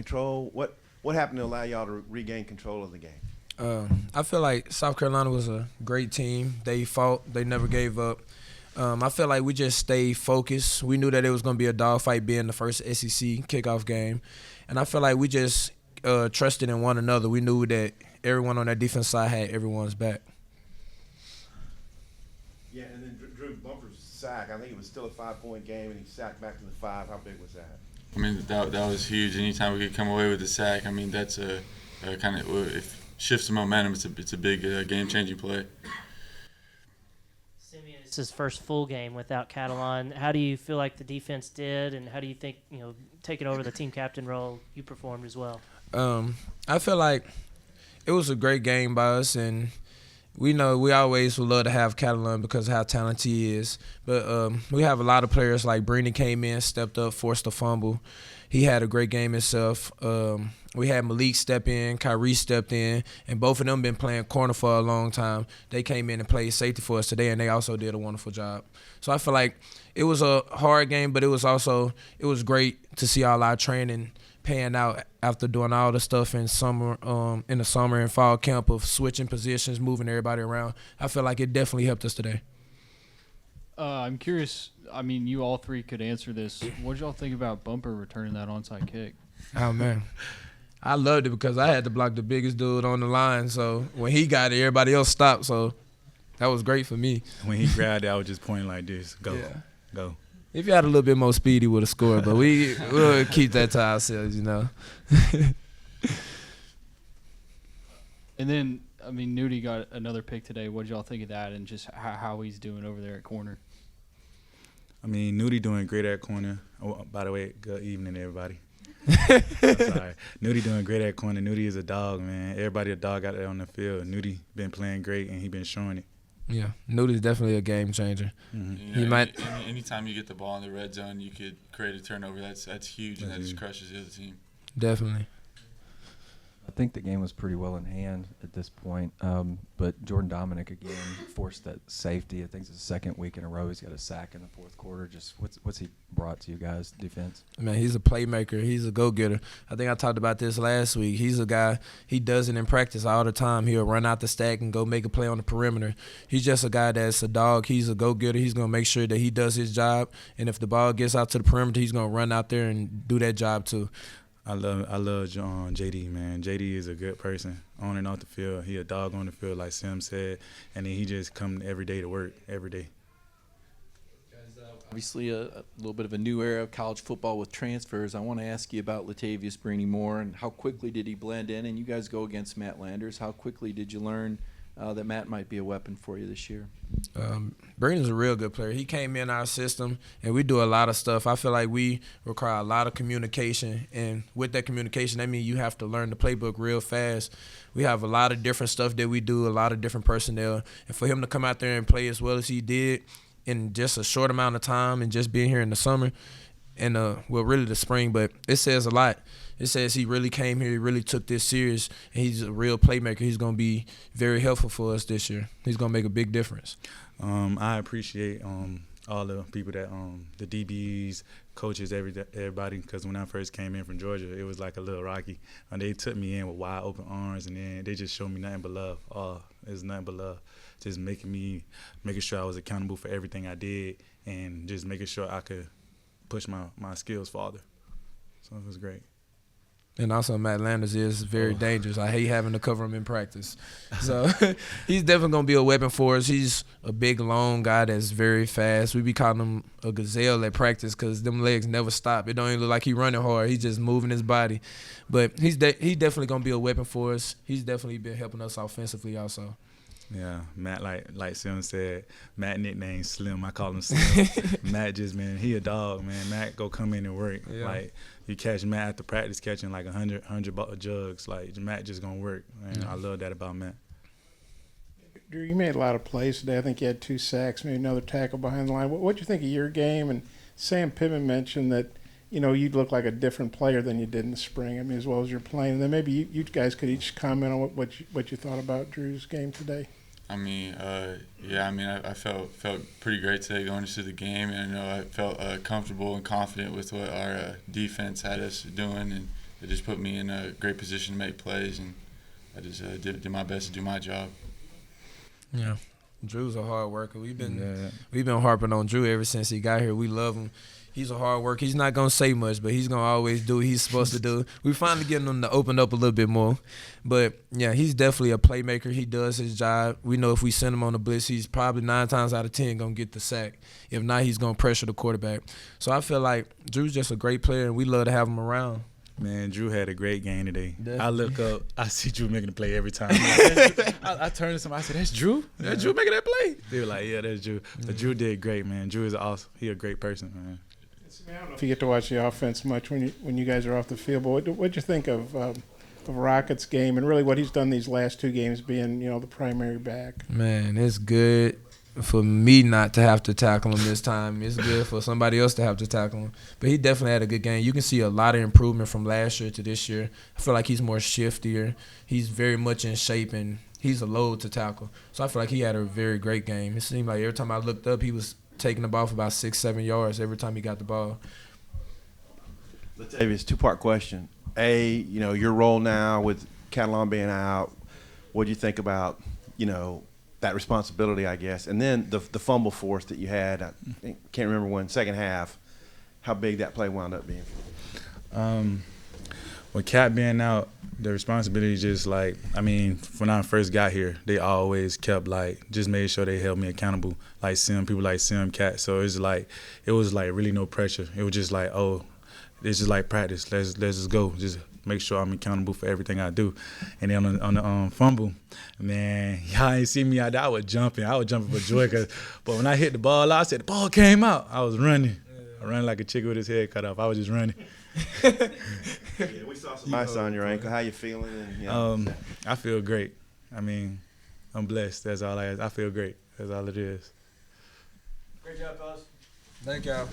control? What happened to allow y'all to regain control of the game? I feel like South Carolina was a great team. They fought. They never gave up. I feel like we just stayed focused. We knew that it was going to be a dogfight being the first SEC kickoff game. And I feel like we just trusted in one another. We knew that everyone on that defense side had everyone's back. Yeah, and then Drew Bumper's sack, I think it was still a 5-point game, and he sacked back to the 5. How big was that? I mean, that was huge. Anytime we could come away with a sack, I mean, that's a kind of if shifts the momentum. It's a big game-changing play. Simeon, it's his first full game without Catalan. How do you feel like the defense did, and how do you think, taking over the team captain role, you performed as well? I feel like it was a great game by us, and we know we always would love to have Catalan because of how talented he is. But we have a lot of players like Brini came in, stepped up, forced a fumble. He had a great game himself. We had Malik step in, Kyrie stepped in, and both of them been playing corner for a long time. They came in and played safety for us today, and they also did a wonderful job. So I feel like it was a hard game, but it was great to see all our training paying out after doing all the stuff in the summer and fall camp of switching positions, moving everybody around. I feel like it definitely helped us today. I'm curious. I mean, you all three could answer this. What did y'all think about Bumper returning that onside kick? Oh, man. I loved it because I had to block the biggest dude on the line. So when he got it, everybody else stopped. So that was great for me. When he grabbed it, I was just pointing like this. Go. If you had a little bit more speed, he would have scored. But we'll keep that to ourselves, And then, I mean, Nudie got another pick today. What did y'all think of that and just how he's doing over there at corner? I mean, Nudie doing great at corner. Oh, by the way, good evening, everybody. Sorry. Nudie doing great at corner. Nudie is a dog, man. Everybody a dog out there on the field. Nudie been playing great, and he been showing it. Yeah, Nudie's definitely a game changer. Mm-hmm. Anytime you get the ball in the red zone, you could create a turnover. That's huge, and that just crushes the other team. Definitely. I think the game was pretty well in hand at this point, but Jordan Dominic again forced that safety. I think it's the second week in a row he's got a sack in the fourth quarter. Just what's he brought to you guys, defense? Man, he's a playmaker. He's a go-getter. I think I talked about this last week. He's a guy, he does it in practice all the time. He'll run out the stack and go make a play on the perimeter. He's just a guy that's a dog. He's a go-getter. He's going to make sure that he does his job, and if the ball gets out to the perimeter, he's going to run out there and do that job too. I love JD, man. JD is a good person on and off the field. He a dog on the field, like Sim said, and then he just come every day to work, every day. Obviously, a little bit of a new era of college football with transfers. I want to ask you about Latavious Brini more and how quickly did he blend in? And you guys go against Matt Landers. How quickly did you learn that Matt might be a weapon for you this year? Brandon's a real good player. He came in our system, and we do a lot of stuff. I feel like we require a lot of communication, and with that communication, that means you have to learn the playbook real fast. We have a lot of different stuff that we do, a lot of different personnel, and for him to come out there and play as well as he did in just a short amount of time and just being here in the summer and, really the spring, but it says a lot. It says he really came here, he really took this serious, and he's a real playmaker. He's going to be very helpful for us this year. He's going to make a big difference. I appreciate all the people that the DBs, coaches, everybody, because when I first came in from Georgia, it was like a little rocky. And they took me in with wide open arms, and then they just showed me nothing but love. It's nothing but love. Just making sure I was accountable for everything I did, and just making sure I could push my skills farther. So it was great. And also Matt Landers is very dangerous. I hate having to cover him in practice. So he's definitely going to be a weapon for us. He's a big, long guy that's very fast. We be calling him a gazelle at practice because them legs never stop. It don't even look like he's running hard. He's just moving his body. But he's definitely going to be a weapon for us. He's definitely been helping us offensively also. Yeah, Matt, like Sim said, Matt nickname Slim. I call him Slim. Matt just, man, he a dog, man. Matt go come in and work. Yeah. Like, you catch Matt after practice catching like 100 jugs. Like, Matt just going to work. And I love that about Matt. Drew, you made a lot of plays today. I think you had 2 sacks, maybe another tackle behind the line. What do you think of your game? And Sam Pittman mentioned that, you look like a different player than you did in the spring, as well as you're playing. And then maybe you guys could each comment on what you thought about Drew's game today. I felt pretty great today going into the game, and I know I felt comfortable and confident with what our defense had us doing, and it just put me in a great position to make plays, and I just did my best to do my job. Yeah. Drew's a hard worker. We've been harping on Drew ever since he got here. We love him. He's a hard worker. He's not gonna say much, but he's gonna always do what he's supposed to do. We finally getting him to open up a little bit more. But yeah, he's definitely a playmaker. He does his job. We know if we send him on the blitz, he's probably 9 times out of 10 gonna get the sack. If not, he's gonna pressure the quarterback. So I feel like Drew's just a great player, and we love to have him around. Man, Drew had a great game today. Definitely. I look up, I see Drew making the play every time. I turned to somebody, I said, "That's Drew? That's Drew making that play?" They were like, "Yeah, that's Drew." But Drew did great, man. Drew is awesome. He a great person, man. I don't know if you get to watch the offense much when you guys are off the field, but what'd you think of Rockets' game and really what he's done these last 2 games, being the primary back? Man, it's good for me not to have to tackle him this time. It's good for somebody else to have to tackle him. But he definitely had a good game. You can see a lot of improvement from last year to this year. I feel like he's more shiftier. He's very much in shape, and he's a load to tackle. So I feel like he had a very great game. It seemed like every time I looked up, he was taking the ball for about 6-7 yards every time he got the ball. Latavious, 2-part question. Your role now with Catalan being out, what do you think about, that responsibility, I guess? And then the fumble force that you had, I can't remember when, second half, how big that play wound up being. With Cat being out, the responsibility just when I first got here, they always kept just made sure they held me accountable, people like Sim, Cat. So it was really no pressure. It was just it's just like practice. Let's just go. Just make sure I'm accountable for everything I do. And then on the fumble, man, y'all ain't see me out there. I was jumping for joy. But when I hit the ball, I said the ball came out. I was running. I ran like a chicken with his head cut off. I was just running. Yeah, we saw some ice on your ankle. How you feeling? And, I feel great. I'm blessed. That's all I feel great. That's all it is. Great job, fellas. Thank y'all.